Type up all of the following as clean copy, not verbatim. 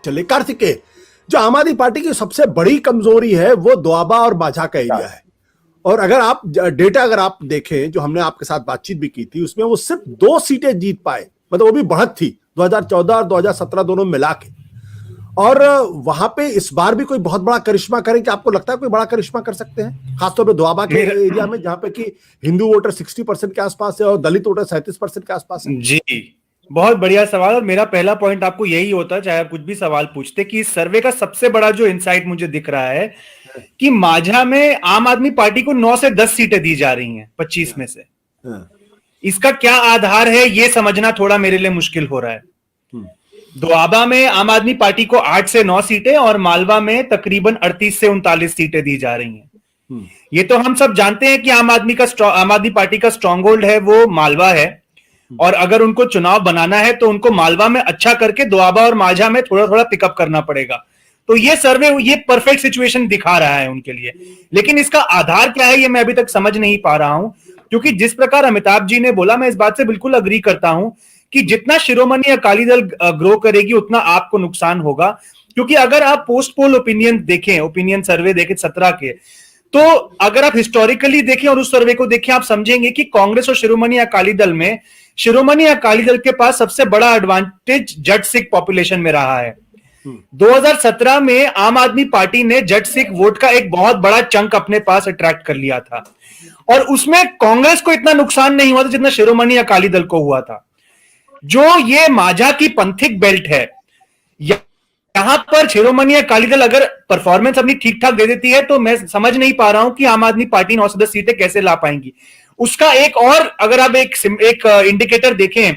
चले। कार्तिकेय, जो आम आदमी पार्टी की सबसे बड़ी कमजोरी है वो दोआबा और माझा का एरिया है। और अगर आप डेटा अगर आप देखें, जो हमने आपके साथ बातचीत भी की थी, उसमें वो सिर्फ 2 सीटें जीत पाए, मतलब वो भी बढ़त थी 2014 और 2017 दोनों मिला के। और वहां पे इस बार भी कोई बहुत बड़ा करिश्मा करें, कि आपको लगता है कोई बड़ा करिश्मा कर सकते हैं, खासतौर पे दोआबा के एरिया में, जहां पे कि हिंदू वोटर 60% के आसपास है और दलित वोटर 37% के आसपास है? जी, बहुत बढ़िया सवाल। और मेरा पहला पॉइंट आपको यही होता, चाहे आप कुछ भी सवाल पूछते, कि इस सर्वे का सबसे बड़ा जो इंसाइट मुझे दिख रहा है कि माझा में आम आदमी पार्टी को 9 से 10 सीटें दी जा रही हैं 25 में से। इसका क्या आधार है ये समझना थोड़ा मेरे लिए मुश्किल हो रहा है। दोआबा में आम आदमी पार्टी को 8 से 9 सीटें और मालवा में तकरीबन 38 से 39 सीटें दी जा रही हैं। ये तो हम सब जानते हैं कि आम आदमी पार्टी का स्ट्रॉन्ग होल्ड है वो मालवा है, और अगर उनको चुनाव बनाना है तो उनको मालवा में अच्छा करके दोआबा और माझा में थोड़ा थोड़ा पिकअप करना पड़ेगा। तो ये सर्वे ये परफेक्ट सिचुएशन दिखा रहा है उनके लिए। लेकिन इसका आधार क्या है ये मैं अभी तक समझ नहीं पा रहा हूं, क्योंकि जिस प्रकार अमिताभ जी ने बोला, मैं इस बात से बिल्कुल अग्री करता हूं कि जितना शिरोमणि अकाली दल ग्रो करेगी उतना आपको नुकसान होगा। क्योंकि अगर आप पोस्ट पोल ओपिनियन देखें, ओपिनियन सर्वे देखें 17 के, तो अगर आप हिस्टोरिकली देखें और उस सर्वे को देखें, आप समझेंगे कि कांग्रेस और शिरोमणि अकाली दल में शिरोमणि अकाली दल के पास सबसे बड़ा एडवांटेज जट सिख पॉपुलेशन में रहा है। 2017 में आम आदमी पार्टी ने जट सिख वोट का एक बहुत बड़ा चंक अपने पास अट्रैक्ट कर लिया था, और उसमें कांग्रेस को इतना नुकसान नहीं हुआ था जितना शिरोमणि अकाली दल को हुआ था। जो ये माझा की पंथिक बेल्ट है, यहां पर शिरोमणि अकाली दल अगर परफॉर्मेंस अपनी ठीक ठाक दे देती है तो मैं समझ नहीं पा रहा हूं कि आम आदमी पार्टी 9 से 10 सीटें कैसे ला पाएंगी। उसका एक और अगर आप एक इंडिकेटर देखें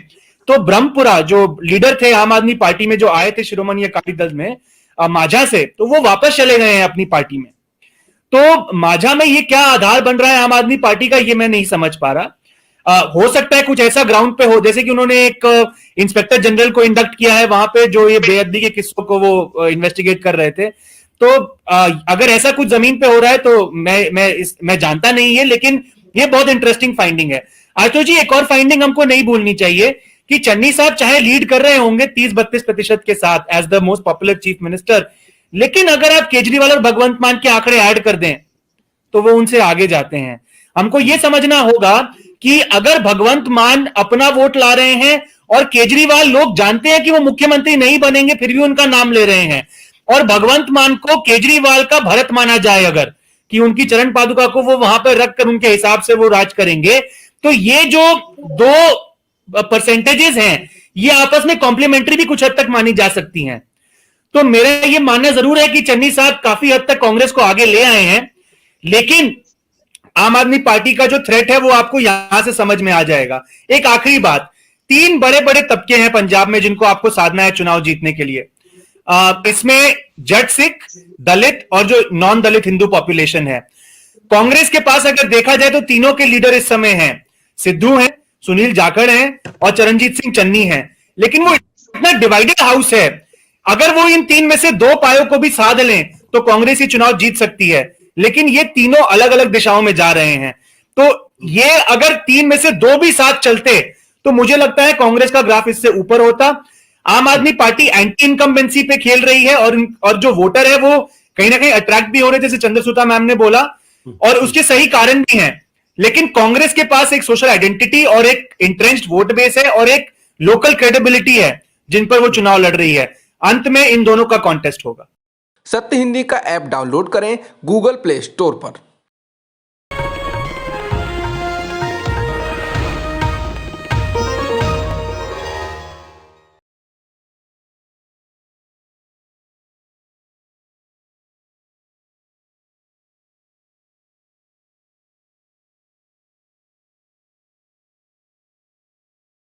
तो ब्रह्मपुरा जो लीडर थे आम आदमी पार्टी में, जो आए थे शिरोमणि अकाली दल में माझा से, तो वो वापस चले गए हैं अपनी पार्टी में। तो माझा में ये क्या आधार बन रहा है आम आदमी पार्टी का, ये मैं नहीं समझ पा रहा। हो सकता है कुछ ऐसा ग्राउंड पे हो, जैसे कि उन्होंने एक इंस्पेक्टर जनरल को इंडक्ट किया है वहां पे, जो ये बेअदबी के किस्सों को वो इन्वेस्टिगेट कर रहे थे। तो अगर ऐसा कुछ जमीन पे हो रहा है तो मैं जानता नहीं है, लेकिन ये बहुत इंटरेस्टिंग फाइंडिंग है। आशुतोष जी, एक और फाइंडिंग हमको नहीं भूलनी चाहिए कि चन्नी साहब चाहे लीड कर रहे होंगे 30-32% के साथ as the most popular chief minister, लेकिन अगर आप केजरीवाल और भगवंत मान के आंकड़े ऐड कर दें तो वो उनसे आगे जाते हैं। हमको यह समझना होगा कि अगर भगवंत मान अपना वोट ला रहे हैं और केजरीवाल लोग जानते हैं कि वो मुख्यमंत्री नहीं बनेंगे फिर भी उनका नाम ले रहे हैं, और भगवंत मान को केजरीवाल का भरत माना जाए अगर, कि उनकी चरण पादुका को वो वहां पर रखकर उनके हिसाब से वो राज करेंगे, तो ये जो 2 परसेंटेजेस हैं ये आपस में कॉम्प्लीमेंट्री भी कुछ हद तक मानी जा सकती हैं। तो मेरा ये मानना जरूर है कि चन्नी साहब काफी हद तक कांग्रेस को आगे ले आए हैं, लेकिन आम आदमी पार्टी का जो थ्रेट है वो आपको यहां से समझ में आ जाएगा। एक आखिरी बात, 3 बड़े बड़े तबके हैं पंजाब में जिनको आपको साधना है चुनाव जीतने के लिए। इसमें जट सिख, दलित और जो नॉन दलित हिंदू पॉपुलेशन है। कांग्रेस के पास अगर देखा जाए तो तीनों के लीडर इस समय हैं, सिद्धू हैं, सुनील जाखड़ हैं और चरणजीत सिंह चन्नी हैं। लेकिन वो इतना डिवाइडेड हाउस है, अगर वो इन 3 में से 2 पायों को भी साध लें तो कांग्रेस ही चुनाव जीत सकती है, लेकिन ये तीनों अलग अलग दिशाओं में जा रहे हैं। तो ये अगर 3 में से 2 भी साथ चलते तो मुझे लगता है कांग्रेस का ग्राफ इससे ऊपर होता। आम आदमी पार्टी एंटी इनकम्बेंसी पे खेल रही है, और जो वोटर है वो कहीं ना कहीं अट्रैक्ट भी हो रहे, जैसे चंद्रसूता मैम ने बोला, और उसके सही कारण भी हैं। लेकिन कांग्रेस के पास एक सोशल आइडेंटिटी और एक इंट्रेंच्ड वोट बेस है और एक लोकल क्रेडिबिलिटी है जिन पर वो चुनाव लड़ रही है। अंत में इन दोनों का कॉन्टेस्ट होगा। सत्य हिंदी का ऐप डाउनलोड करें गूगल प्ले स्टोर पर।